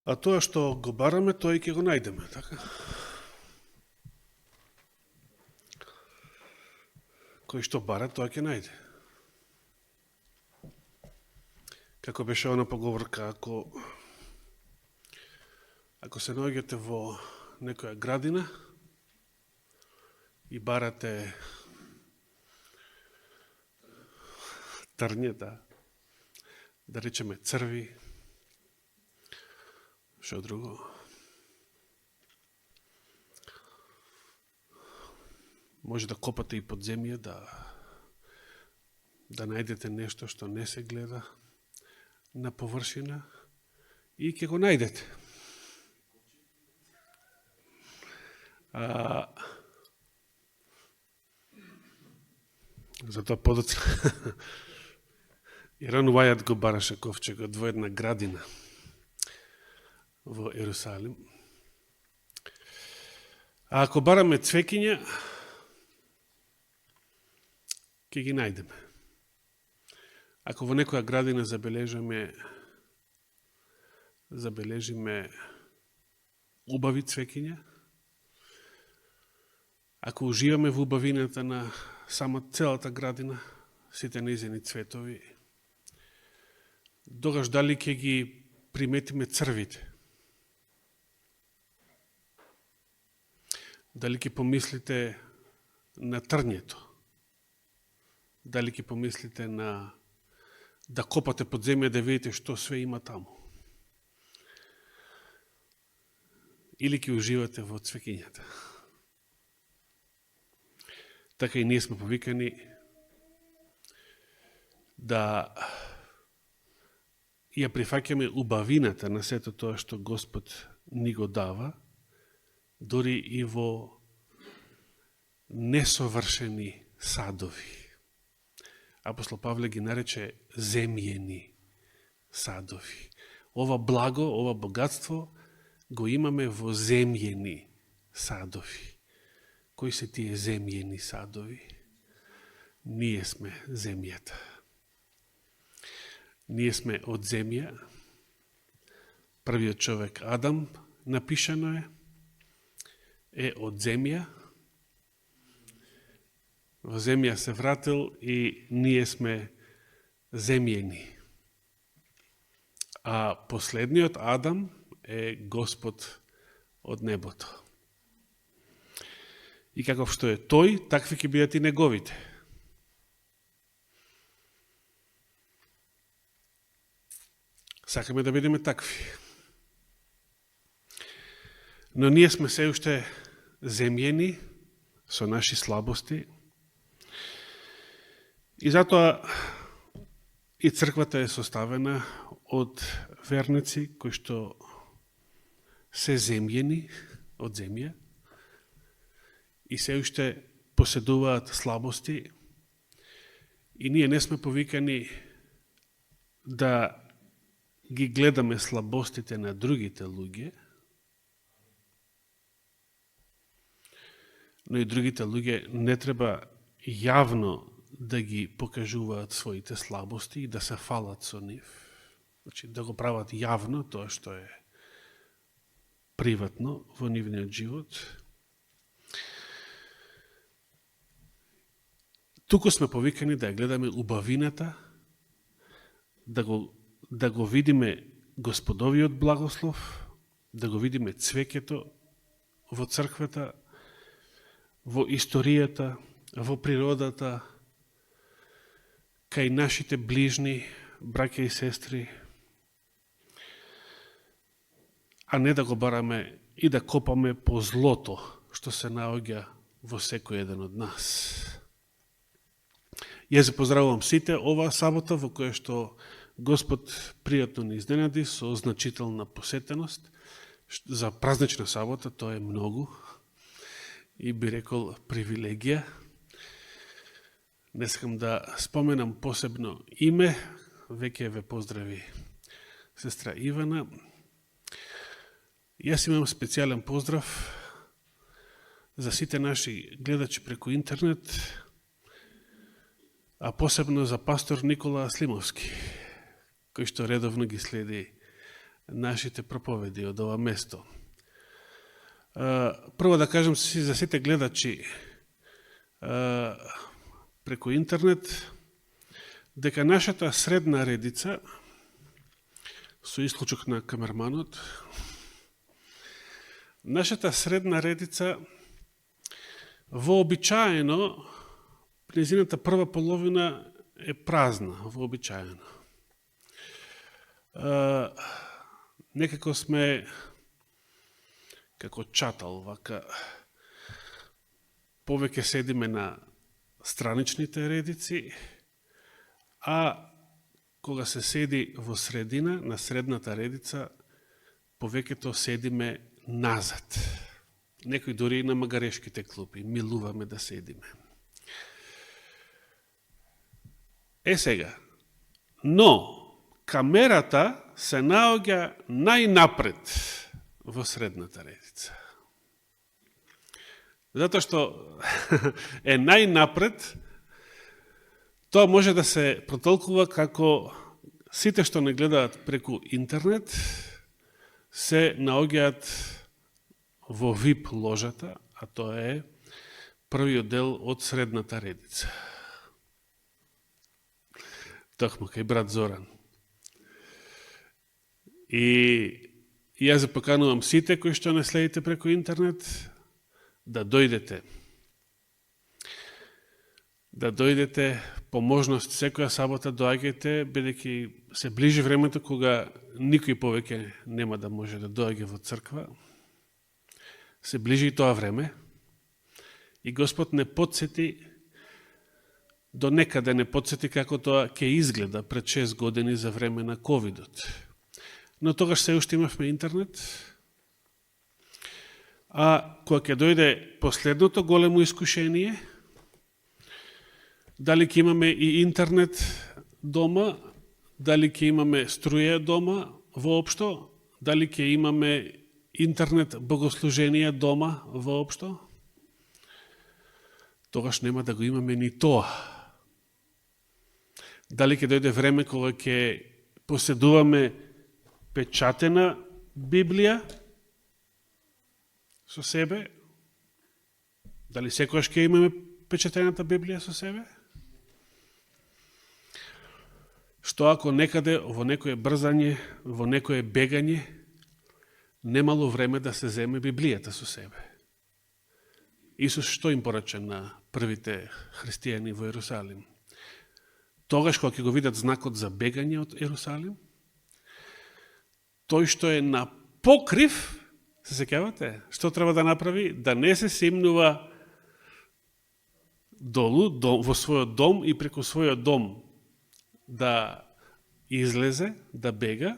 А тоа што го бараме, тоа и ќе го најдеме, така? Кој што бара, тоа ќе најде. Како беше она поговорка, ако се наоѓате во некоја градина и барате трњета, да речеме црви, што друго, може да копате и под земја, да најдете нешто што не се гледа на површина и ќе го најдете. Затоа подоцна Иран Уајат го бараше ковчегот во една градина во Ерусалим. А ако бараме цвекиња, ќе ги најдеме. Ако во некоја градина забележиме убави цвекиња, ако уживаме во убавината на целата градина, сите нејзини цветови, тогаш дали ќе ги приметиме црвите? Дали ќе помислите на трњето? Дали ќе помислите на да копате под земја да видите што све има таму? Или ќе уживате во цвекињата? Така и ние сме повикани да ја прифаќаме убавината на сето тоа што Господ ни го дава, дори и во несовршени садови. Апостол Павле ги нарече земјени садови. Ова благо, ова богатство го имаме во земјени садови. Кои се тие земјени садови? Ние сме земјата. Ние сме од земја. Првиот човек Адам, напишано е од земја. Во земја се вратил и ние сме земјени. А последниот Адам е Господ од небото. И каков што е тој, такви ќе бидат и неговите. Сакаме да бидеме такви. Но ние сме се уште земјени со наши слабости. И затоа и црквата е составена од верници кои што се земјени од земја и се уште поседуваат слабости. И ние не сме повикани да ги гледаме слабостите на другите луѓе, но и другите луѓе не треба јавно да ги покажуваат своите слабости и да се фалат со нив. Значи, да го прават јавно тоа што е приватно во нивниот живот. Туку сме повикани да ја гледаме убавината, да го видиме Господовиот благослов, да го видиме цвеќето во црквата, во историјата, во природата, кај нашите ближни, браќа и сестри, а не да го бараме и да копаме по злото што се наоѓа во секој еден од нас. Јас се поздравувам сите оваа сабота во која што Господ пријатно ни изненади со значителна посетеност. За празнична сабота тоа е многу и би рекол привилегија. Не сакам да споменам посебно име, веќе ве поздрави сестра Ивана. Јас имам специјален поздрав за сите наши гледачи преку интернет, а посебно за пастор Никола Слимовски, кој што редовно ги следи нашите проповеди од ова место. Прво да кажем за сите гледачи преку интернет, дека нашата средна редица, со исклучок на камерманот, нашата средна редица вообичаено, незината прва половина е празна, вообичаено. Некако сме како чатал, вака, повеќе седиме на страничните редици, а кога се седи во средина, на средната редица, повеќето седиме назад. Некои дори и на магарешките клупи, милуваме да седиме. Сега, но камерата се наоѓа најнапред во средната редица. Затоа што е најнапред, тоа може да се протолкува како сите што не гледаат преку интернет се наоѓаат во VIP ложата, а тоа е првиот дел од средната редица. Токму кај брат Зоран. И јас поканувам сите кои што не следите преку интернет да дојдете. Да дојдете по можност секоја сабота доаѓајте, бидејќи се ближи времето кога никој повеќе нема да може да доаѓа во црква. Се ближи и тоа време. И Господ не подсети, до некаде не подсети како тоа ќе изгледа пред 6 години за време на ковидот. Но тогаш се уште имавме интернет. А кога ќе дојде последното големо искушение, дали ќе имаме и интернет дома, дали ќе имаме струја дома воопшто, дали ќе имаме интернет богослужение дома воопшто, тогаш нема да го имаме ни тоа. Дали ќе дојде време кога ќе поседуваме печатена Библија со себе? Дали секојаш ќе имаме печатената Библија со себе? Што ако некаде во некое брзање, во некое бегање, немало време да се земе Библијата со себе? Исус што им порача на првите христијани во Ерусалим? Тогаш кога ќе го видат знакот за бегање од Ерусалим, тој што е на покрив, се сеќавате, што треба да направи? Да не се симнува долу, во својот дом и преку својот дом да излезе, да бега,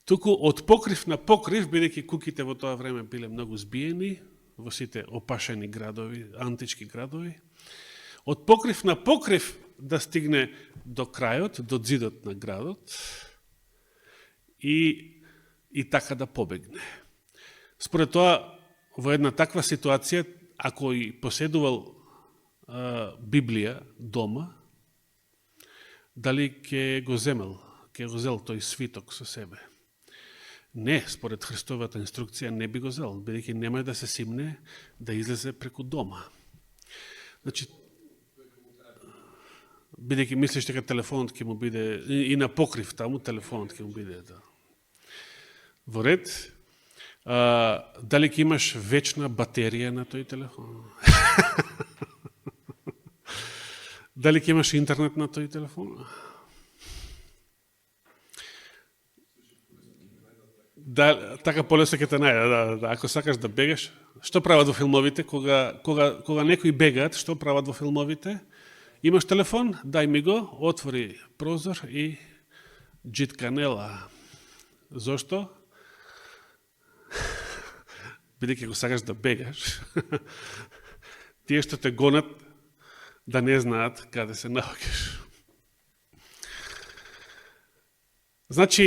туку од покрив на покрив, бидејќи куките во тоа време биле многу збиени, во сите опашени градови, антички градови, од покрив на покрив да стигне до крајот, до ѕидот на градот и така да побегне. Според тоа, во една таква ситуација, ако и поседувал Библија дома, дали ќе го земел, ќе го зел тој свиток со себе? Не, според Христовата инструкција не би го зел, бидејќи нема да се симне да излезе преку дома. Значи, бидејќи мислиш дека телефонот ќе му биде, и на покрив таму телефонот ќе му биде. Да. Во ред, дали ќе имаш вечна батерија на тој телефон? Дали ќе имаш интернет на тој телефон? Да, така полесно ќе те најде. Да, ако сакаш да бегаш, што прават во филмовите? Кога некои бегаат, што прават во филмовите? Имаш телефон, дај ми го, отвори прозор и джитканела. Зошто? Бидејќи ако сакаш да бегаш, тие што те гонат да не знаат каде се наоѓаш. Значи,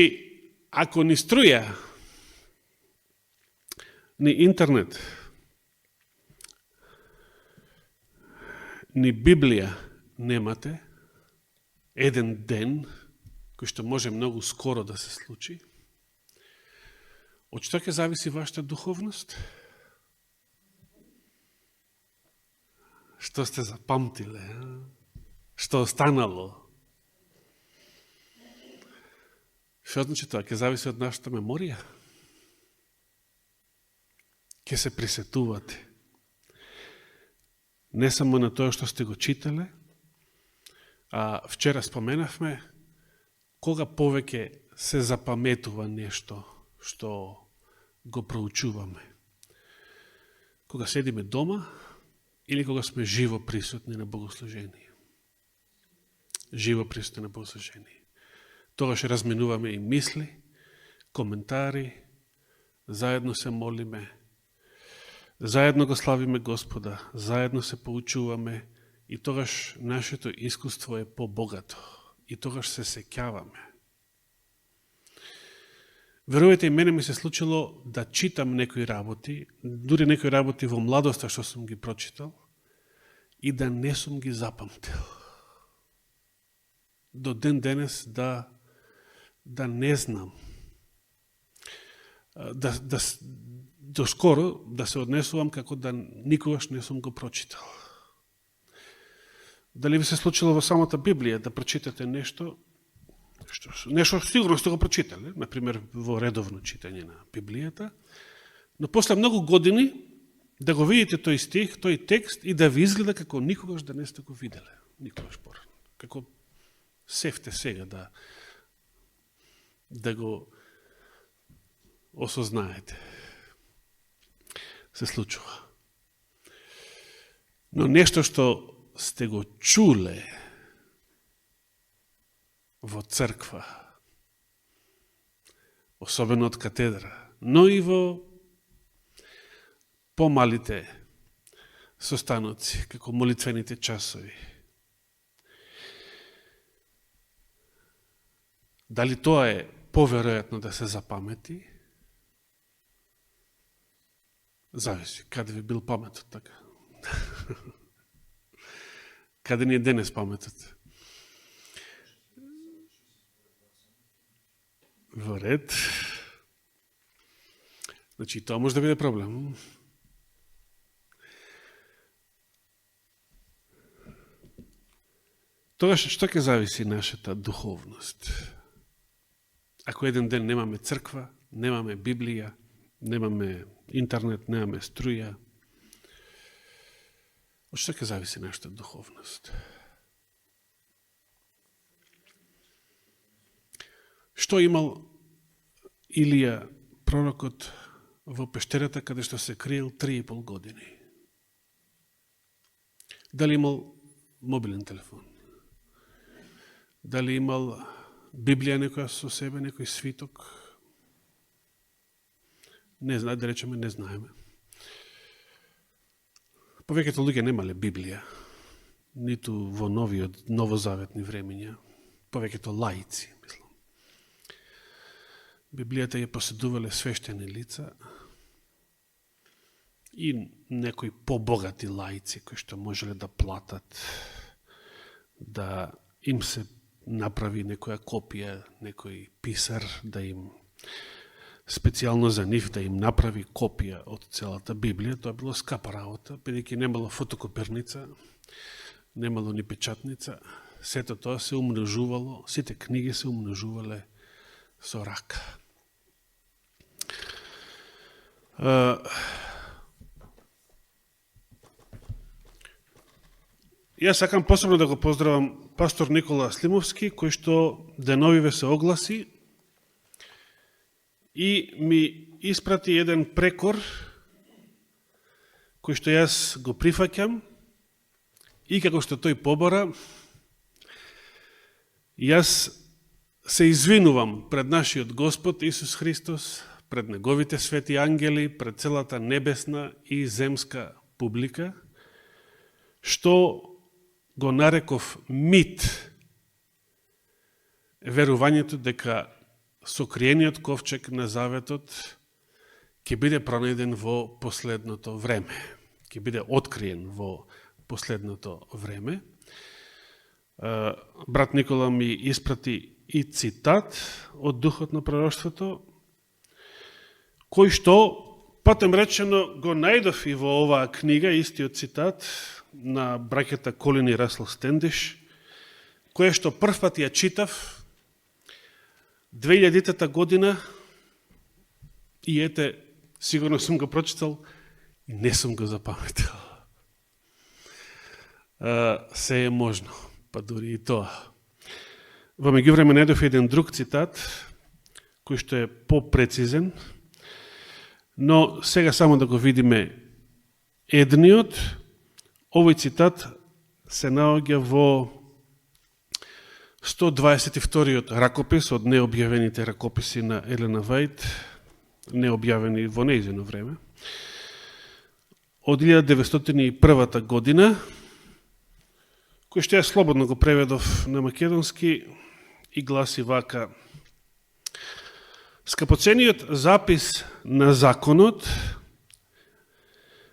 ако ни струја, ни интернет, ни Библија немате, еден ден, кој што може многу скоро да се случи, Од што ќе зависи вашата духовност? Што сте запамтиле? Што останало? Што значи тоа? Ќе зависи од нашата меморија? Ќе се присетувате. Не само на тоа што сте го читале, а вчера споменавме, кога повеќе се запаметува нешто што го проучуваме. Кога седиме дома или кога сме живо присутни на богослужение. Живо присутни на богослужение. Тогаш разменуваме и мисли, коментари, заедно се молиме, заедно го славиме Господа, заедно се поучуваме и тогаш нашето искуство е побогато и тогаш се сеќаваме. Верувате, и мене ми се случило да читам некои работи, дури некои работи во младоста што сум ги прочитал, и да не сум ги запамтил. До ден денес да не знам. До скоро да се однесувам како да никогаш не сум го прочитал. Дали ви се случило во самата Библија да прочитате нешто сигурно сте го прочитале, например во редовно читање на Библијата, но после многу години да го видите тој стих, тој текст и да ви изгледа како никогаш да не сте го виделе, никогаш порано. Како севте сега да го осознаете. Се случува. Но нешто што сте го чуле во црква, особено од катедра, но и во помалите состаноци, како молитвените часови. Дали тоа е поверојатно да се запамети? Зависи, каде ви бил паметот, така. Каде ни е денес паметот? Во ред. Значи, тоа може да биде проблем. Тогаш што ќе зависи нашата духовност? Ако еден ден немаме црква, немаме Библија, немаме интернет, немаме струја, од што ќе зависи нашата духовност? Што имал Илија, пророкот, во пештерата каде што се криел 3,5 години? Дали имал мобилен телефон? Дали имал Библија некоја со себе, некој свиток? Не знае, да речеме, не знаеме. Повеќето луѓе немале Библија, ниту во новозаветни времења, повеќето лаици, мислам. Библијата ја поседувале свештени лица и некои побогати лаици кои што можеле да платат да им се направи некоја копија, некој писар да им специјално за нив да им направи копија од целата Библија. Тоа било скапа работа, бидејќи немало фотокопирница, немало ни печатница. Сето тоа се умножувало, сите книги се умножувале со рака. Јас сакам посебно да го поздравам пастор Никола Слимовски, кој што деновиве се огласи и ми испрати еден прекор кој што јас го прифаќам и како што тој побора, јас се извинувам пред нашиот Господ Исус Христос, пред неговите свети ангели, пред целата небесна и земска публика, што го нареков мит верувањето дека сокриениот ковчег на заветот ќе биде пронајден во последното време, ќе биде откриен во последното време. Брат Никола ми испрати и цитат од Духот на пророштвото, кој што, потем речено, го најдов и во оваа книга, истиот цитат на браќата Колин и Расел Стендиш, која што првпат ја читав 2000-та година и ете, сигурно сум го прочитал и не сум го запаметил. Се е можно, па дури и тоа. Во меѓувреме најдов еден друг цитат, кој што е попрецизен, но сега само да го видиме едниот. Овој цитат се наоѓа во 122-иот ракопис од необјавените ракописи на Елена Вајд, необјавени во нејзино време, од 1901 година, кој што ја слободно го преведов на македонски и гласи вака: скапоцениот запис на законот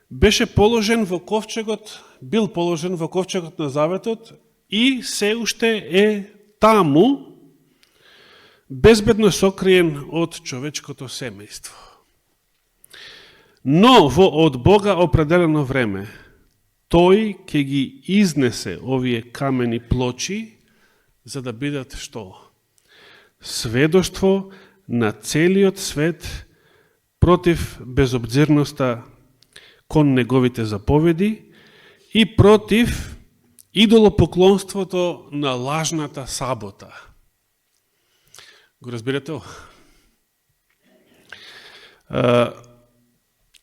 бил положен во ковчегот на заветот и се уште е таму, безбедно сокриен од човечкото семејство. Но во од Бога определено време, тој ќе ги изнесе овие камени плочи, за да бидат што? Сведоштво на целиот свет против безобзирноста кон неговите заповеди и против идолопоклонството на лажната сабота. Го разбирате ова?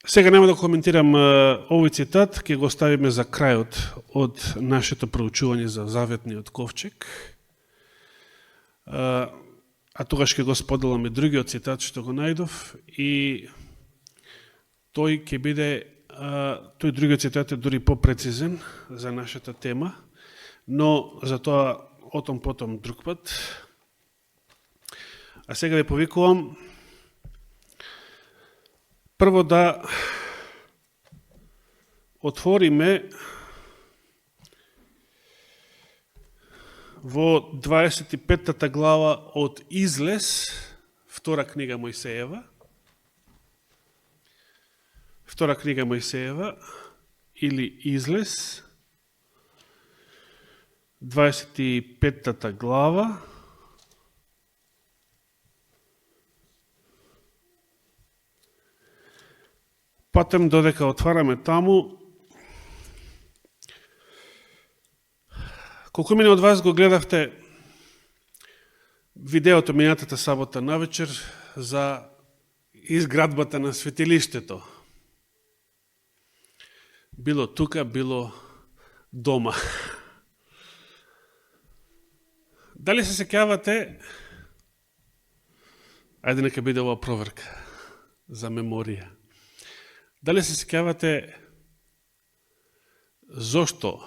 Сега нема да коментирам овој цитат, ќе го оставиме за крајот од нашето проучување за заветниот ковчег. А тогаш ќе го споделам и другиот цитат што го најдов и тој ќе биде, тој другиот цитат е дури попрецизен за нашата тема, но за тоа отом потом друг пат. А сега ве повикувам прво да отвориме во 25-та глава од Излез, втора книга Мојсеева. Втора книга Мојсеева или Излез, 25-та глава. Потем додека отвараме таму, колку мене од вас го гледавте видеото минатата сабота навечер за изградбата на светилиштето? Било тука, било дома. Дали се сеќавате? Ајде нека биде ова проверка за меморија. Дали се сеќавате зошто,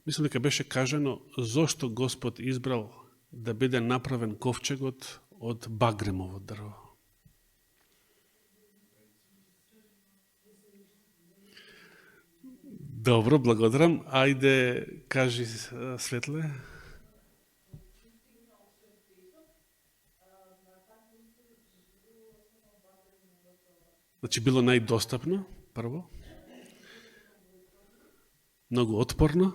мислам дека беше кажано, зошто Господ избрал да биде направен ковчегот од багремово дрво? Добро, благодарам. Ајде, кажи, Светле. Значи, било најдостапно, прво. Многу отпорно.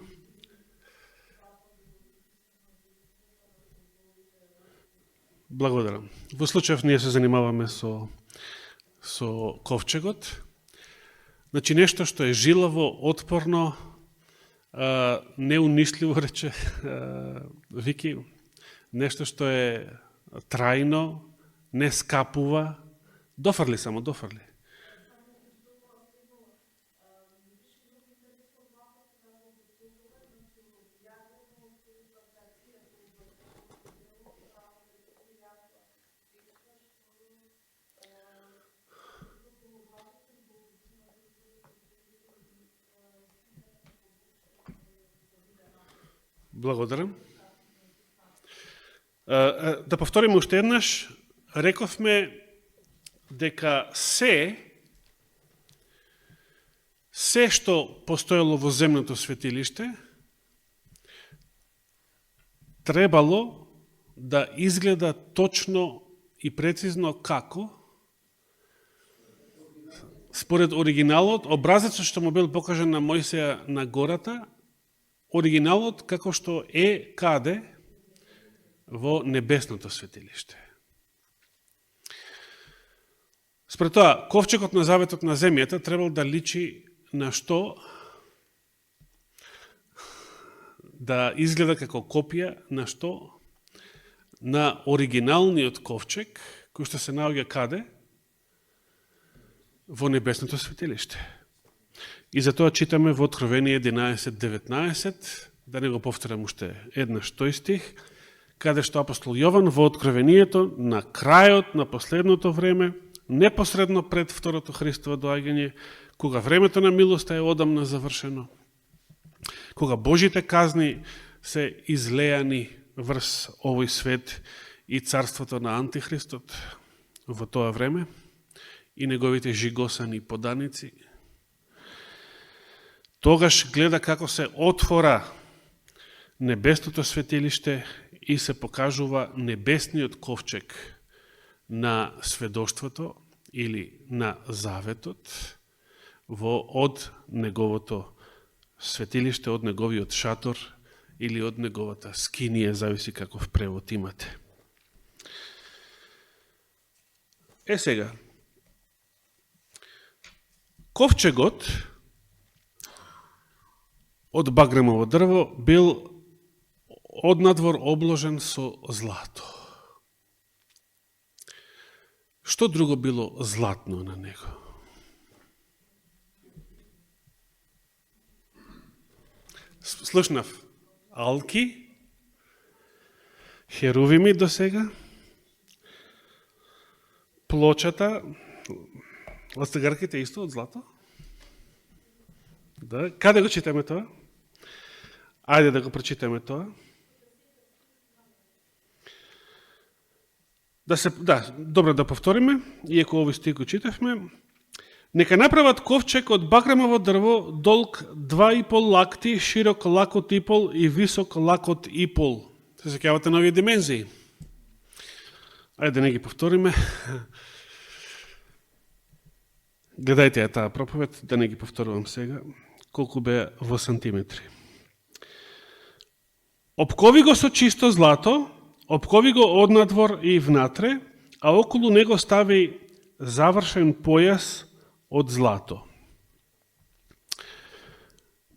Благодарам. Во случајов ние се занимаваме со ковчегот. Значи, нешто што е жилаво, отпорно, неунишливо, рече Вики, нешто што е трајно, не скапува, дофрли само, дофрли. Благодарам. Да повториме уште еднаш, рековме дека се што постоело во земното светилиште требало да изгледа точно и прецизно како? според оригиналот, образецот што му бил покажан на Мојсеја на гората, оригиналот како што е каде? Во небесното светилиште. Според тоа, ковчегот на заветот на земјата требал да личи на што? Да изгледа како копија на што? На оригиналниот ковчег, кој што се наоѓа каде? Во небесното светилиште. И затоа читаме во Откровение 11:19, да не го повторам уште еднаш тој стих, каде што апостол Јован во Откровението на крајот на последното време, непосредно пред второто Христово доаѓање, кога времето на милоста е одамна завршено, кога Божите казни се излеани врз овој свет и царството на Антихристот во тоа време и неговите жигосани поданици, тогаш гледа како се отвора небесното светилиште и се покажува небесниот ковчег на сведоштвото или на заветот од неговото светилиште, од неговиот шатор или од неговата скинија, зависи каков превод имате. Сега, ковчегот од багремово дрво бил однадвор обложен со злато. Што друго било златно на него? Слушнав алки, херувими до сега, плочата, ластегарките исто од злато. Да, каде го читаме тоа? Ајде да го прочитаме тоа. Добро да повториме, иако овој стих го читавме. Нека направат ковчег од багремово дрво, долг 2,5 лакти, широк лакот и пол и висок лакот и пол. Се сеќавате на овие димензии. Ајде да не ги повториме. Гледајте ја таа проповед, да не ги повторувам сега, колку беа во сантиметри. Опкови го со чисто злато, опкови го однадвор и внатре, а околу него стави завршен појас од злато.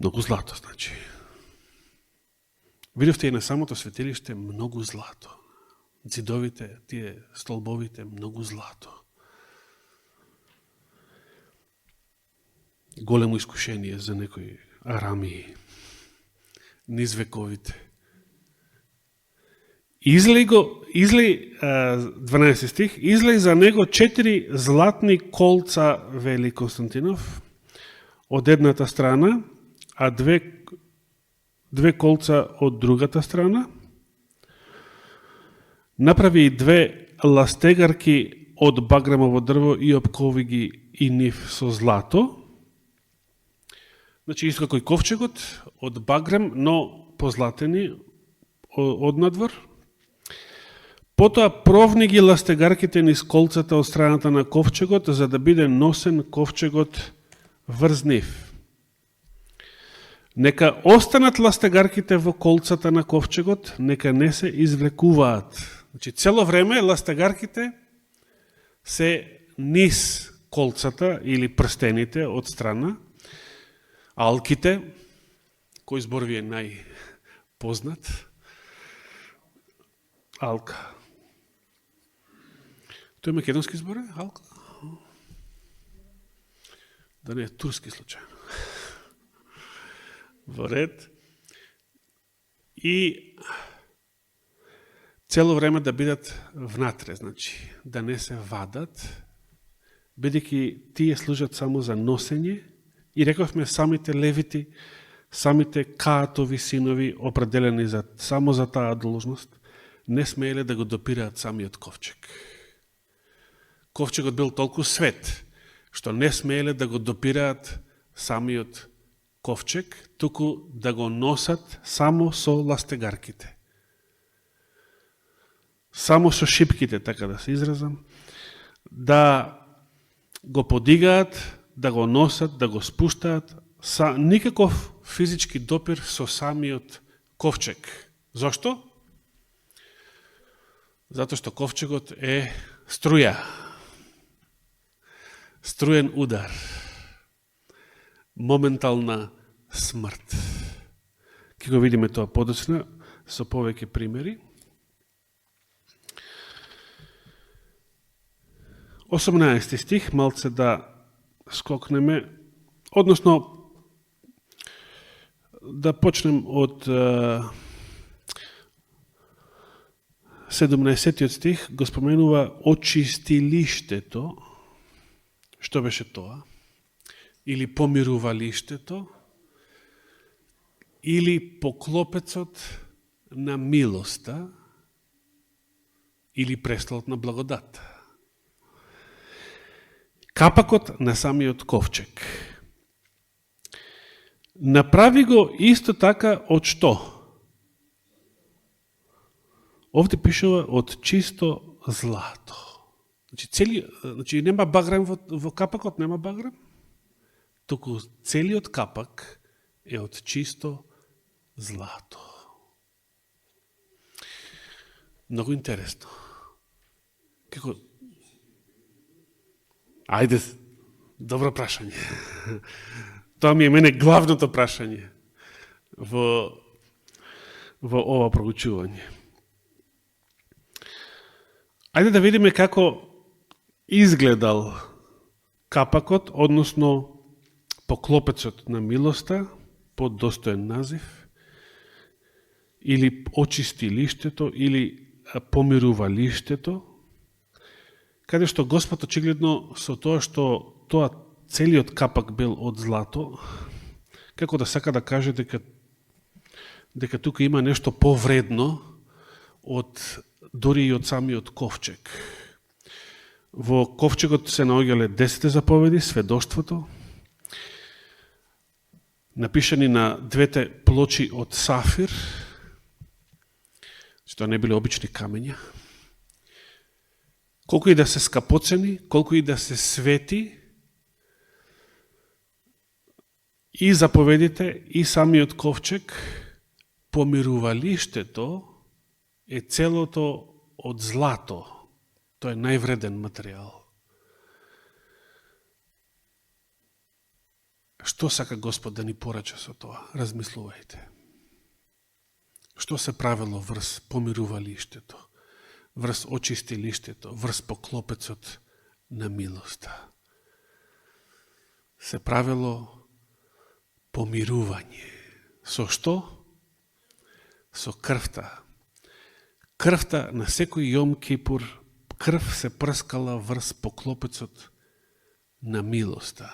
Многу злато, значи. Видовте и на самото светилиште многу злато. Зидовите, тие столбовите, многу злато. Големо искушение за некои арамии, низ вековите. Излеј 12 стих, излеј за него 4 златни колца, вели Константинов, од едната страна, а две колца од другата страна. Направи и 2 ластегарки од багремово дрво и опкови ги и нив со злато. Значи, исто како и ковчегот од багрем, но позлатени од надвор. Потоа провни ги ластегарките низ колцата од страната на ковчегот, за да биде носен ковчегот врз нив. Нека останат ластегарките во колцата на ковчегот, нека не се извлекуваат. Значи, цело време ластегарките се низ колцата или прстените од страна. Алките, кој збор ви е најпознат? Алка. Тој е македонски збор, алка? Да не е турски случајно. Во ред. И цело време да бидат внатре, значи, да не се вадат, бидејќи тие служат само за носење. И рековме, самите левити, самите Каатови синови, определени само за таа должност, не смееле да го допираат самиот ковчег. Ковчегот бил толку свет, што не смееле да го допираат самиот ковчег, туку да го носат само со ластегарките. Само со шипките, така да се изразам, да го подигаат, да го носат, да го спуштаат, са никаков физички допир со самиот ковчег. Зошто? Затоа што ковчегот е струја. Струен удар. Моментална смрт. Ке го видиме тоа подоцна со повеќе примери. 18 стих, малце да скокнеме, односно да почнем од 17 стих, го споменува очистилиштето. Што беше тоа? Или помирувалиштето, или поклопецот на милоста, или престолот на благодат. Капакот на самиот ковчег. Направи го исто така од што? Овде пишува од чисто злато. Значи нема багрем во капакот, нема багрем. Туку целиот капак е од чисто злато. Многу интересно. Како? Ајде, добро прашање. Тоа ми е мене главното прашање во ова проучување. Ајде да видиме како изгледал капакот, односно поклопецот на милоста, под достоен назив, или очистилиштето, или помирувалиштето, каде што Господ очигледно со тоа што тоа целиот капак бил од злато, како да сака да каже дека тука има нешто повредно од дури и од самиот ковчег. Во ковчегот се наоѓале 10 заповеди, сведоштвото, напишани на двете плочи од сафир, што не биле обични камења. Колку и да се скапоцени, колку и да се свети, и заповедите, и самиот ковчег, помирувалиштето е целото од злато. Тоа е највреден материјал. Што сака Господ да ни порача со тоа? Размислувајте. Што се правило врз помирувалиштето, врз очистилиштето, врз поклопецот на милоста? Се правило помирување. Со што? Со крвта. Крвта на секој Јом Кипур, крв се прскала врз поклопецот на милоста.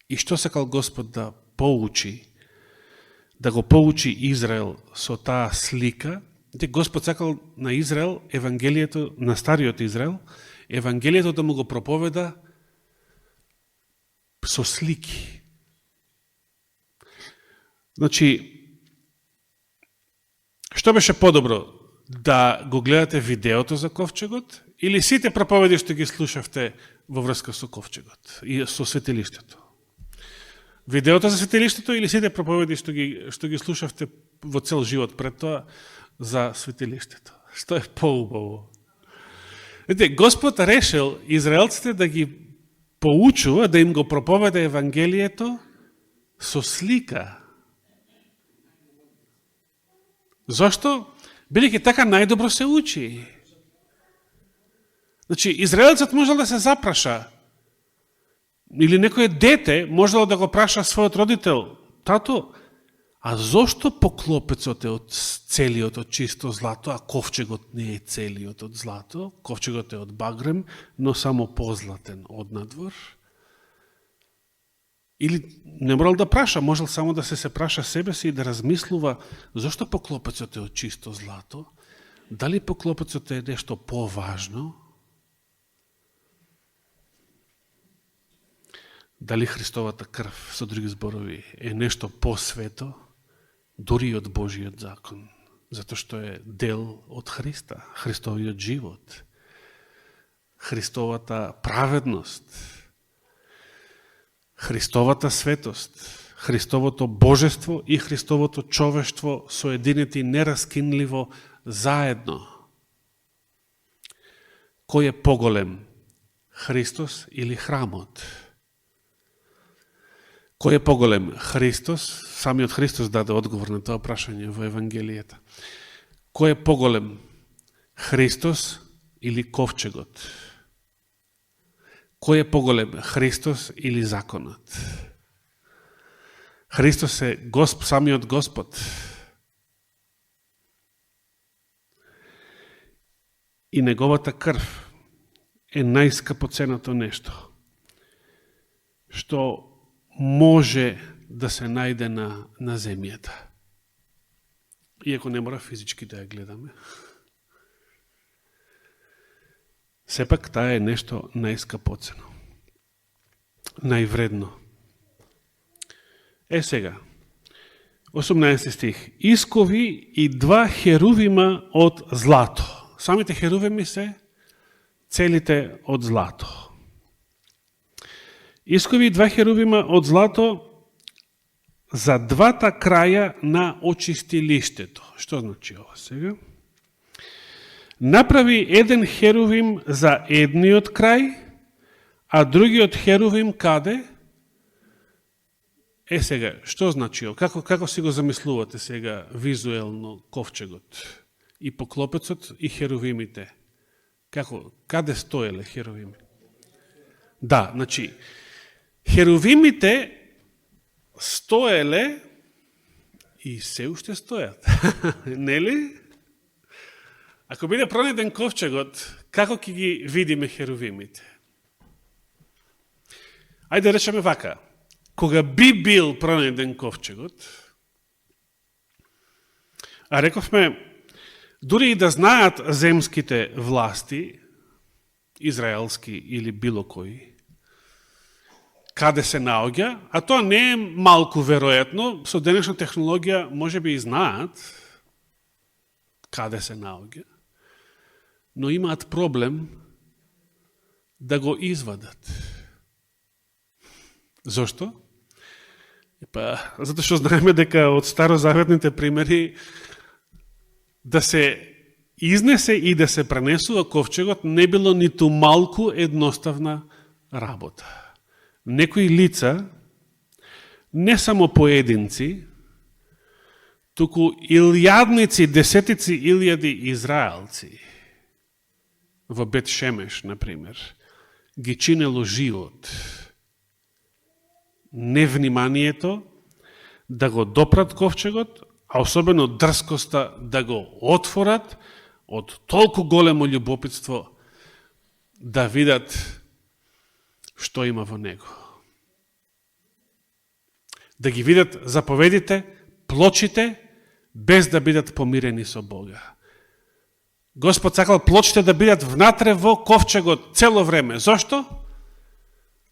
И што сакал Господ да поучи, да го поучи Израел со таа слика? Господ сакал на Израел, евангелието, на стариот Израел, евангелието да му го проповеда со слики. Значи, што беше подобро? Да го гледате видеото за ковчегот или сите проповеди што ги слушавте во врска со ковчегот и со светилиштето? Видеото за светилиштето или сите проповеди што ги слушавте во цел живот пред тоа за светилиштето? Што е поубаво? Господ решил израелците да ги поучува, да им го проповеда евангелието со слика. Зошто? Бидејќи така најдобро се учи. Значи, израелцот можел да се запраша. Или некој дете можело да го праша својот родител. Тато, а зошто поклопецот е од целиот од чисто злато, а ковчегот не е целиот од злато? Ковчегот е од багрем, но само позлатен од надвор. Или не морал да праша, можел само да се праша себе си и да размислува зошто поклопецот е од чисто злато, дали поклопецот е нешто поважно, дали Христовата крв, со други зборови, е нешто посвето, дури од Божиот закон, затоа што е дел од Христа, Христовиот живот, Христовата праведност, Христовата светост, Христовото божество и Христовото човештво соединети нераскинливо заедно. Кој е поголем? Христос или храмот? Кој е поголем? Христос? Самиот Христос даде одговор на тоа прашање во Евангелијата. Кој е поголем? Христос или ковчегот? Кој е поголем? Христос или законот? Христос е самиот Господ. И неговата крв е најскапоценато нешто што може да се најде на земјата. Иако не мора физички да ја гледаме. Сепак таа е нешто најскапоцено. Највредно. Сега, 18 стих. Искови и 2 херувима од злато. Самите херувими се целите од злато. Искови 2 херувима од злато за двата краја на очистилиштето. Што значи ова сега? Направи еден херувим за едниот крај, а другиот херувим каде? Сега, што значи ова? Како си го замислувате сега визуелно ковчегот и поклопецот и херувимите? Каде стоеле херувими? Да, значи, херувимите стоеле и се уште стојат. Нели? Ако биде пронеден ковчегот, како ќе ги видиме херувимите? Ајде речеме вака. Кога би бил пронеден ковчегот, а рековме, дури и да знаат земските власти, израелски или било кои, каде се наоѓа, а тоа не е малку веројатно, со денешна технологија може би и знаат каде се наоѓа, но имаат проблем да го извадат. Зошто? Затоа што знаеме дека од старозаветните примери да се изнесе и да се пренесува ковчегот не било ниту малку едноставна работа. Некои лица, не само поединци, туку илјадници, десетици илјади израелци во Бет Шемеш, например, ги чинело живот невниманието да го допрат ковчегот, а особено дрскоста да го отворат од толку големо љубопитство да видат што има во него. Да ги видат заповедите, плочите, без да бидат помирени со Бога. Господ сакал плочите да бидат внатре во ковчегот цело време. Зошто?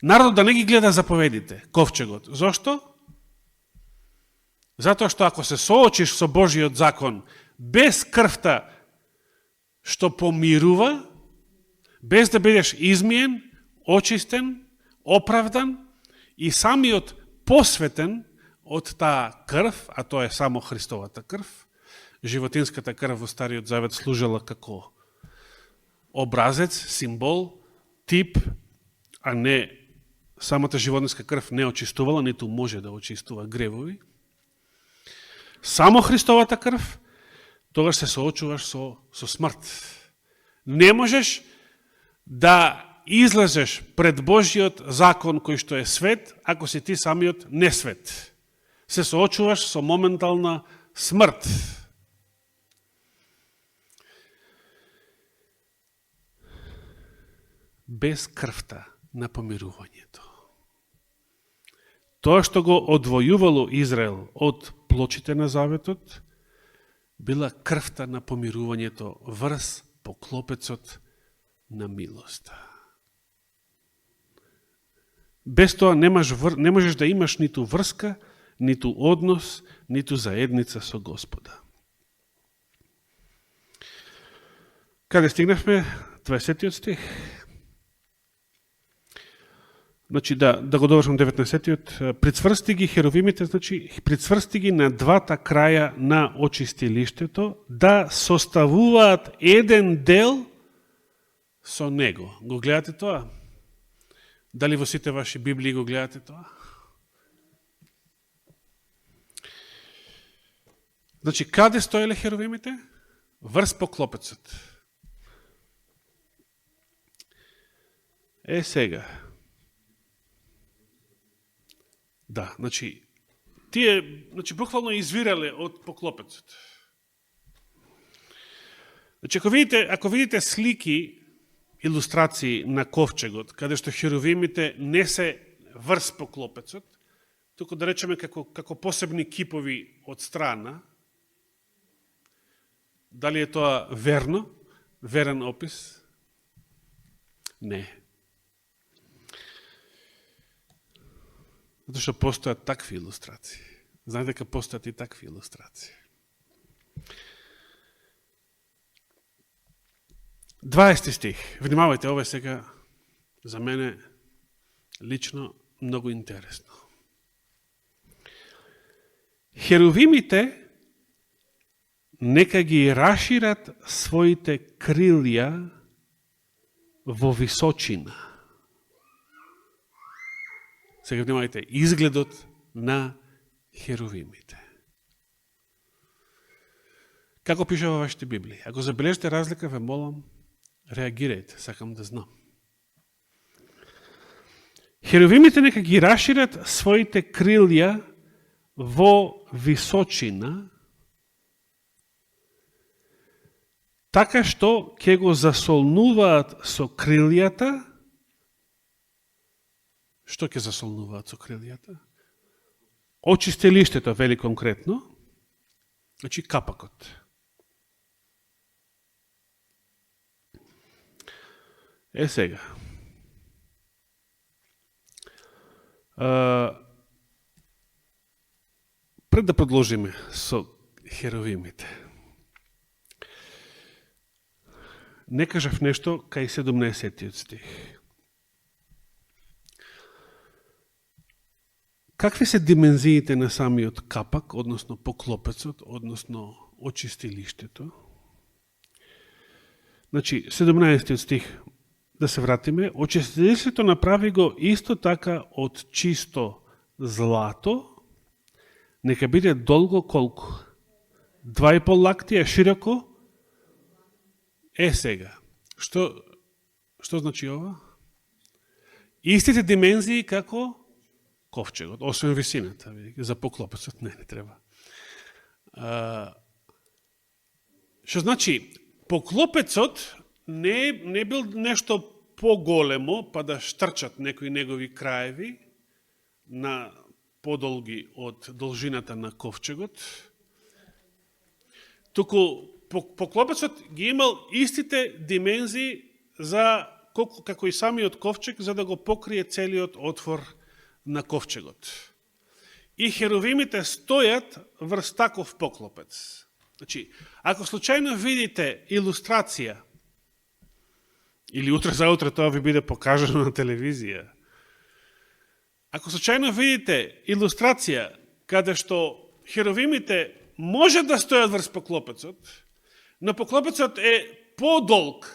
Народот да не ги гледа заповедите, ковчегот. Зошто? Затоа што ако се соочиш со Божиот закон без крвта што помирува, без да бидеш измиен, очистен, оправдан и самиот посветен од таа крв, а тоа е само Христовата крв, животинската крв во Стариот Завет служела како образец, символ, тип, а не самата животинска крв не очистувала, ниту може да очистува гревови. Само Христовата крв, тогаш се соочуваш со смрт. Не можеш да излезеш пред Божиот закон кој што е свет, ако си ти самиот несвет. Се соочуваш со моментална смрт. Без крвта на помирувањето. Тоа што го одвојувало Израел од плочите на заветот, била крвта на помирувањето врз поклопецот на милоста. Без тоа не можеш да имаш ниту врска, ниту однос, ниту заедница со Господа. Каде стигнавме? 20 стих. Значи, да го довршам 19-тиот. Прицврсти ги херовимите, значи, прицврсти ги на двата краја на очистилиштето, да составуваат еден дел со него. Го гледате тоа? Дали во сите ваши Библии го гледате тоа? Значи, каде стоеле херовимите? Врз поклопецот. Сега. Да, значи, тие, буквално извирале од поклопецот. Значи, ако видите слики, илустрации на ковчегот, каде што херовимите не се врз поклопецот, туку да речеме како посебни кипови од страна, дали е тоа верно, верен опис? Не. Зато што постојат такви илустрации. Знаете дека постојат и такви илустрации. 20 стих. Внимавајте, ова е сега за мене лично многу интересно. Херовимите нека ги рашират своите крилја во височина. Сега внимавајте, изгледот на херовимите. Како пише во вашите Библии? Ако забележите разлика, ве молам, реагирајте, сакам да знам. Херовимите нека ги рашират своите крилја во височина, така што ќе го засолнуваат со крилјата. Што ќе засолнуваат со крилјата? Очистилиштето, вели конкретно, значи капакот. Сега. Пред да продолжиме со херовимите, не кажав нешто кај 17-тиот стих. Какви се димензиите на самиот капак, односно поклопецот, односно очистилиштето? Значи, 17 стих, да се вратиме, очистилиштето направи го исто така од чисто злато, нека биде долго колку? 2,5 лактија широко? Сега. Што значи ова? Истите димензии како ковчегот, освен висината, за поклопецот не треба. Што значи, поклопецот не бил нешто поголемо, па да штрчат некои негови краеви на подолги од должината на ковчегот, туку поклопецот ги имал истите димензии за како и самиот ковчег, за да го покрие целиот отвор на ковчегот. И херовимите стојат врз таков поклопец. Значи, ако случајно видите илустрација, или утре за утре тоа ви биде покажано на телевизија, ако случајно видите илустрација каде што херовимите може да стојат врз поклопецот, но поклопецот е подолг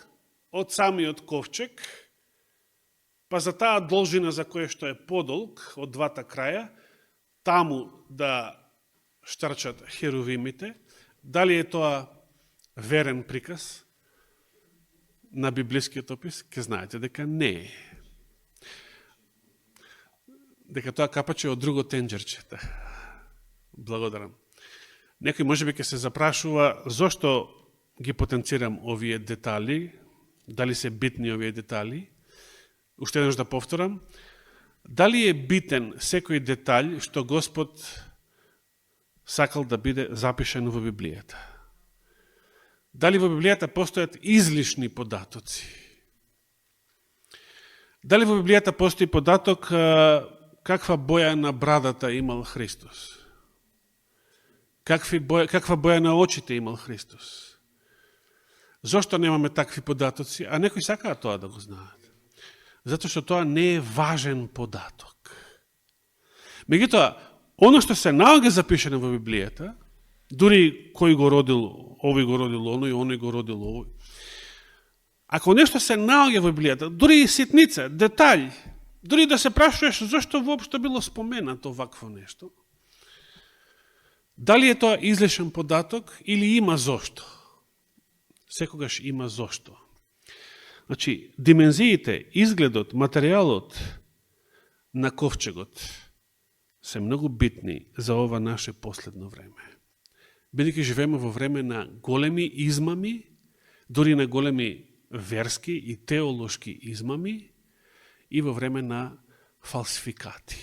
од самиот ковчег, па за таа должина за која што е подолг од двата краја, таму да штрчат херовимите, дали е тоа верен приказ на библискиот опис, ке знаете дека не е. Дека тоа капаче од друго тенџерче. Благодарам. Некој можеби ќе се запрашува зошто ги потенцирам овие детали, дали се битни овие детали. Уште еднаш да повторам, дали е битен секој детаљ што Господ сакал да биде запишен во Библијата? Дали во Библијата постојат излишни податоци? Дали во Библијата постои податок каква боја на брадата имал Христос? Каква боја на очите имал Христос? Зошто немаме такви податоци? А некои сакаат тоа да го знаат. затоа што тоа не е важен податок. Меѓутоа, оно што се наоѓа запишено во Библијата, дури кој го родил, овој го родил оној, оној го родил овој. Ако нешто се наоѓа во Библијата, дури и ситница, детаљ, дури да се прашуваш зашто воопшто било споменато вакво нешто, дали е тоа излишен податок или има зошто? Секогаш има зошто. Значи, димензиите, изгледот, материјалот на ковчегот се многу битни за ова наше последно време. Бидејќи живееме во време на големи измами, дури на големи верски и теолошки измами и во време на фалсификати.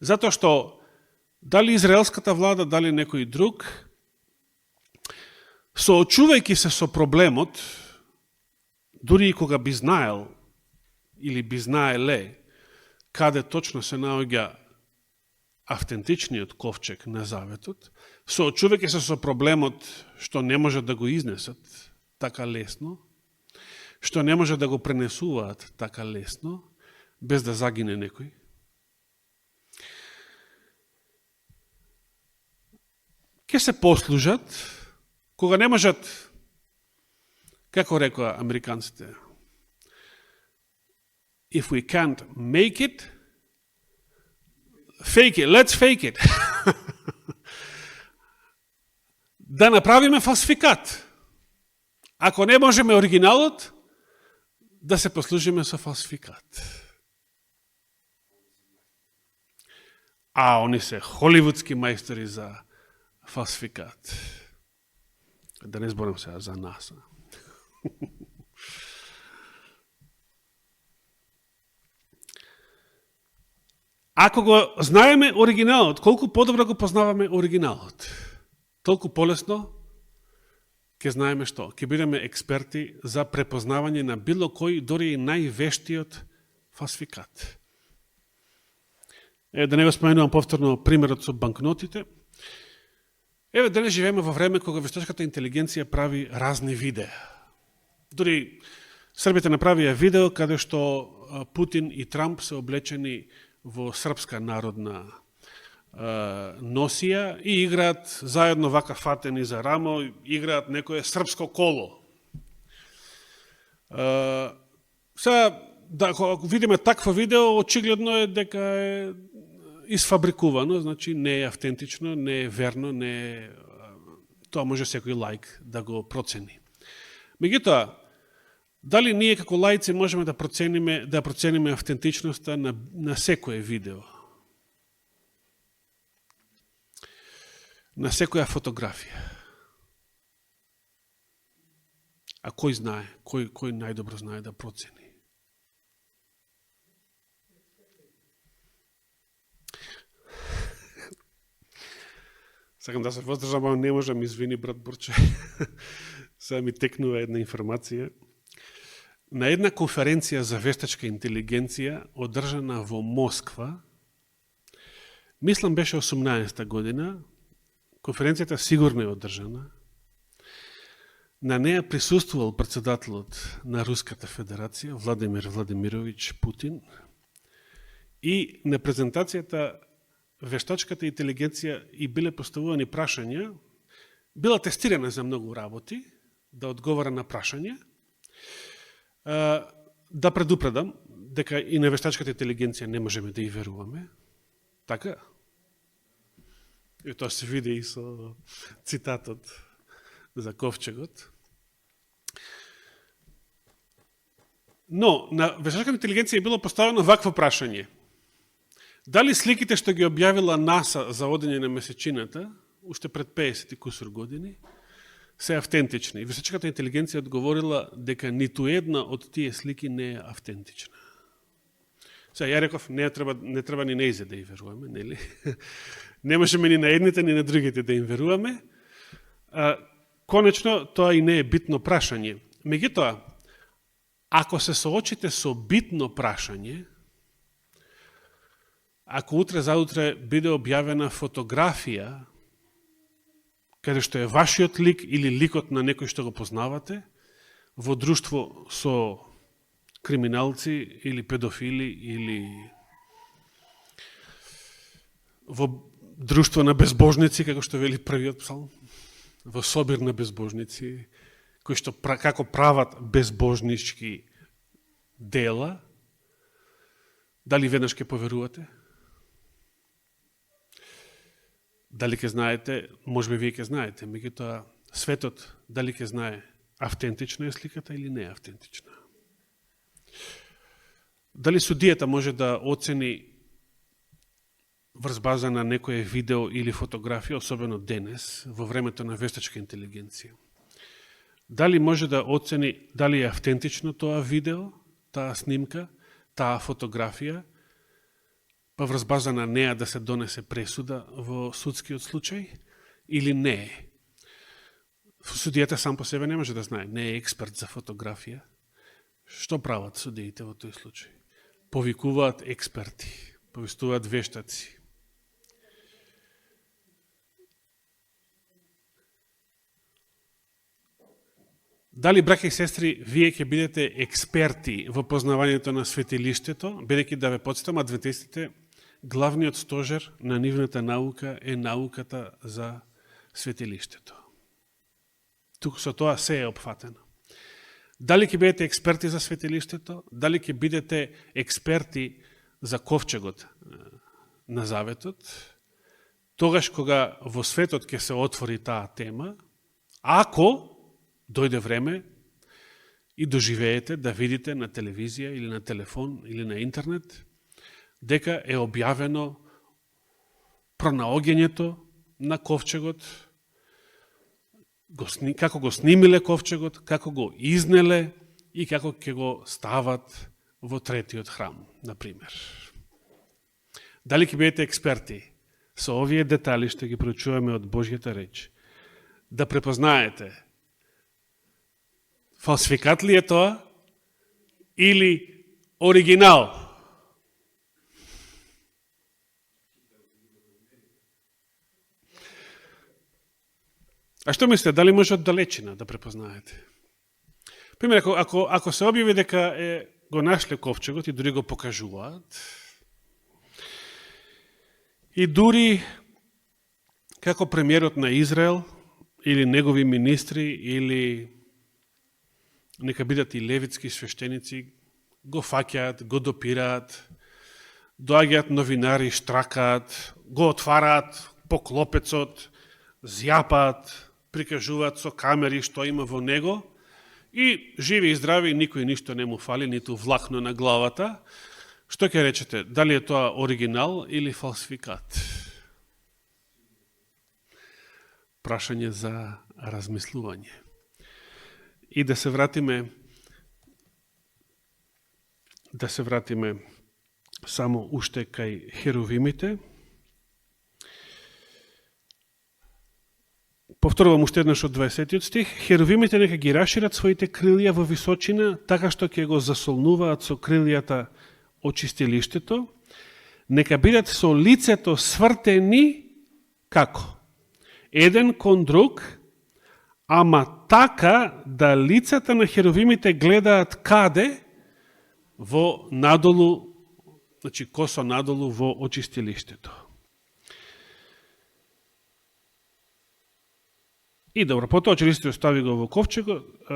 Затоа што дали израелската влада, дали некој друг, соочувајќи се со проблемот, дури и кога би знаел или би знаеле каде точно се наоѓа автентичниот ковчег на заветот, соочувајќи се со проблемот што не можат да го изнесат така лесно, што не можат да го пренесуваат така лесно, без да загине некој. Ке се послужат, кога не можат, како рекоа американците, if we can't make it, fake it, let's fake it. Да направиме фалсификат. Ако не можеме оригиналот, да се послужиме со фалсификат. А они се холивудски мајстори за фалсификат. Да не зборам сега за НАСА. Ако го знаеме оригиналот, колку подобро го познаваме оригиналот, толку полесно ќе знаеме што? Ќе бидеме експерти за препознавање на било кој, дори и највештиот фалсификат. Да не го споменувам повторно примерот со банкнотите. Денес живееме во време кога вештачката интелигенција прави разни видеа. Дури србите направија видео каде што Путин и Трамп се облечени во српска народна носија и играат заедно вака фатени за рамо, играат некое српско коло. Сега, ако видиме такво видео, очигледно е дека е изфабрикувано, значи не е автентично, не е верно, не е... Тоа може секој лаик да го процени. Меѓутоа, дали ние како лаици можеме да процениме автентичноста на секое видео? На секоја фотографија? А кој знае? Кој најдобро знае да процени? Сакам да се воздржам, а не можам, извини, брат Бурче. Сега ми текнува една информација. На една конференција за вештачка интелигенција, одржана во Москва, мислам беше 18-та година, конференцијата сигурно е одржана, на неја присуствувал председателот на Руската Федерација, Владимир Владимирович Путин, и на презентацијата вештачката интелигенција и биле поставувани прашања, била тестирана за многу работи, да одговара на прашања. Да предупредам дека и на вештачката интелигенција не можеме да и веруваме. Така? И тоа се види и со цитатот за ковчегот. Но, на вештачката интелигенција било поставено вакво прашање. Дали сликите што ги објавила НАСА за одење на месечината, уште пред 50 и кусур години, се автентични? Вештачката интелигенција одговорила дека ниту една од тие слики не е автентична. Сега, ја реков, не треба ни неизе да и веруваме, нели? Не можеме ни на едните, ни на другите да им веруваме. Конечно, тоа и не е битно прашање. Меѓутоа, ако се соочите со битно прашање, ако утре заутре биде објавена фотографија каде што е вашиот лик или ликот на некој што го познавате, во друштво со криминалци или педофили или во друштво на безбожници, како што вели првиот псалм, во собир на безбожници, кои што како прават безбожнички дела, дали веднаш ќе поверувате? Дали ќе знаете, можеби вие ќе знаете, меѓутоа светот дали ќе знае автентична е сликата или не е автентична? Дали судијата може да оцени врз база на некое видео или фотографија, особено денес, во времето на вештачка интелигенција? Дали може да оцени дали е автентично тоа видео, таа снимка, таа фотографија, па врз база на неа да се донесе пресуда во судскиот случај, или не е? Судијата сам по себе не може да знае, не е експерт за фотографија. Што прават судиите во тој случај? Повикуваат експерти, повистуваат вештаци. Дали, браќа и сестри, вие ќе бидете експерти во познавањето на светилиштето, бидејќи да ве потсетам, адвентистите, главниот стожер на нивната наука е науката за светилиштето. Туку со тоа се е опфатено. Дали ќе бидете експерти за светилиштето, дали ќе бидете експерти за ковчегот на заветот, тогаш кога во светот ќе се отвори таа тема, ако дојде време и доживеете да видите на телевизија или на телефон или на интернет дека е објавено пронаоѓањето на ковчегот, како го снимиле ковчегот, како го изнеле и како ќе го стават во третиот храм, например. Дали ќе бидете експерти со овие детали што ги проучуваме од Божјата реч, да препознаете фалсификат ли е тоа или оригинал? А што мислите, дали може од далечина да препознаете? Пример, ако се објави дека го нашле ковчегот и дури го покажуваат, и дури како премиерот на Израел или негови министри или нека бидат и левитски свештеници, го фаќаат, го допираат, доаѓаат новинари, штракаат, го отвараат поклопецот, зјапаат, прикажуваат со камери што има во него и живи и здрави, никој ништо не му фали, ниту влакно на главата. Што ќе речете? Дали е тоа оригинал или фалсификат? Прашање за размислување. И да се вратиме само уште кај херовимите. Повторувам уште еднаш од 20 стих. Херовимите нека ги рашират своите крилја во височина, така што ќе го засолнуваат со крилјата очистилиштето. Нека бидат со лицето свртени, како? Еден кон друг, ама така да лицата на херовимите гледаат каде? Во надолу, значи косо надолу во очистилиштето. И добро, потоа очистилиштето стави го во ковчегот,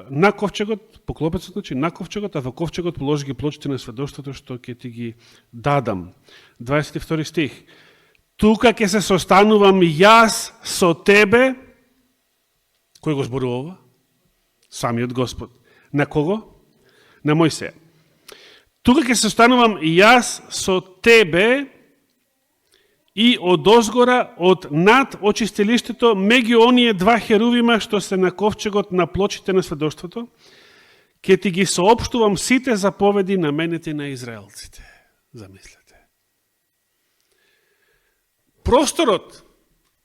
на ковчегот, поклопецот, значи на ковчегот, а во ковчегот положи ги плочите на сведоштвото што ќе ти ги дадам. 22 стих. Тука ќе се состанувам јас со тебе. Кој го зборува? Самиот Господ. На кого? На Мојсеја. Тука ќе се состанувам јас со тебе и одозгора од над очистилиштето меѓу оние два херувима што се на ковчегот на плочите на сведоштвото, ќе ти ги соопштувам сите заповеди наменети на израелците. Замислете. Просторот,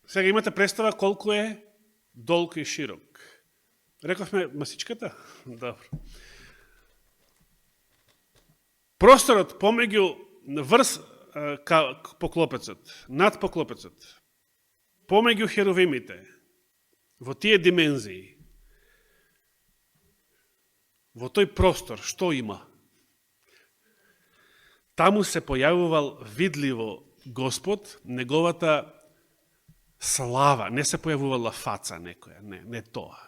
сега имате представа колку е долг и широк. Рековме масичката? Добро. Просторот помеѓу врз поклопецот, над поклопецот, помеѓу херовимите, во тие димензии, во тој простор, што има? Таму се појавувал видливо Господ, неговата слава, не се појавувала фаца некоја, не тоа.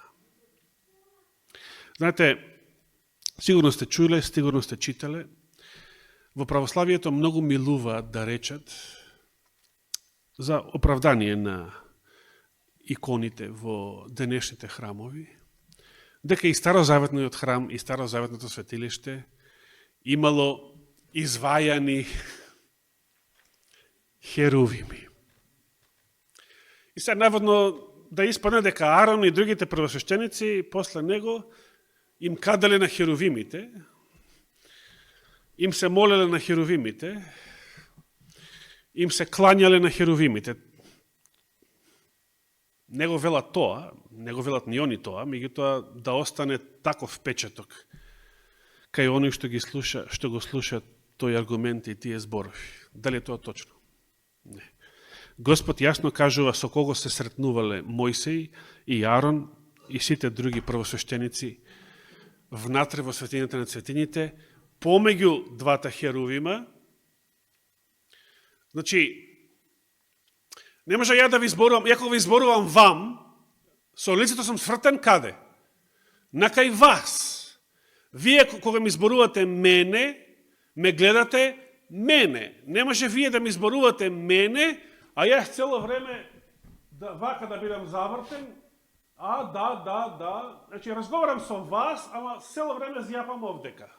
Знаете, сигурно сте чуле, сигурно сте читале, во православието многу милуваат да речат за оправдание на иконите во денешните храмови, дека и старозаветниот храм и старозаветното светилиште имало извајани херувими. И сега наводно да испадне дека Арон и другите првосвещеници после него им каделе на херувимите, им се молеле на херувимите, им се клањале на херувимите. Не го велат тоа, не го велат ни они тоа, меѓутоа да остане таков впечаток кај они што го слушаат тој аргумент и тие зборови. Дали е тоа точно? Не. Господ јасно кажува со кого се сретнувале Мојсей и Арон и сите други првосвещеници внатре во светината на светините, помеѓу двата херувима. Значи, не може ја да ви зборувам, иако ви зборувам вам, со лицето сум свртен каде? Накај вас. Вие кога ми зборувате мене, ме гледате мене. Не може вие да ми зборувате мене, а јас цело време вака да бидам завртен, да. Значи, разговарам со вас, ама цело време зјапам овдека.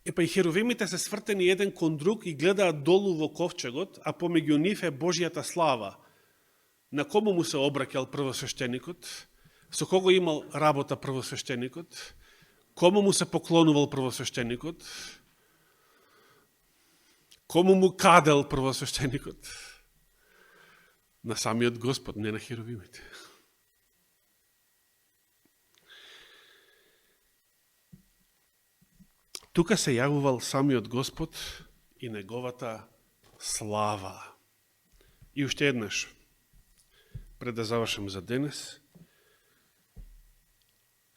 Епа и херувимите се свртени еден кон друг и гледаат долу во ковчегот, а помеѓу нив е Божјата слава. На кому му се обраќал првосвещеникот? Со кого имал работа првосвещеникот? Кому му се поклонувал првосвещеникот? Кому му кадел првосвещеникот? На самиот Господ, не на херувимите. Тука се јавувал самиот Господ и неговата слава. И уште еднаш, пред да завршам за денес,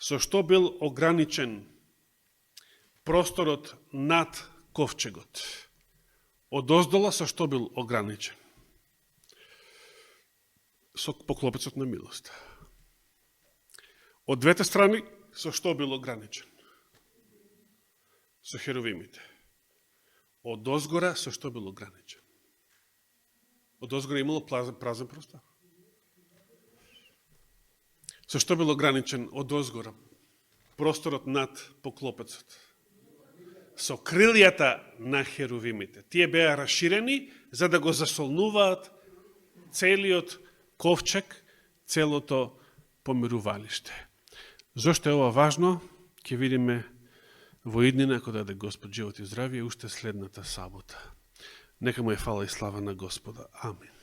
со што бил ограничен просторот над ковчегот? Од оздола со што бил ограничен? Со поклопецот на милост. Од двете страни со што бил ограничен? Со херувимите. Од озгора со што бил ограничен? Од озгора имало празен простор. Со што бил ограничен од озгора? Просторот над поклопецот. Со крилјата на херувимите. Тие беа расширени за да го засолнуваат целиот ковчег, целото помирувалиште. Зошто е ова важно? Ќе видиме во иднина, ако даде Господ живот и здравие, уште следната сабота. Нека му е фала и слава на Господа. Амин.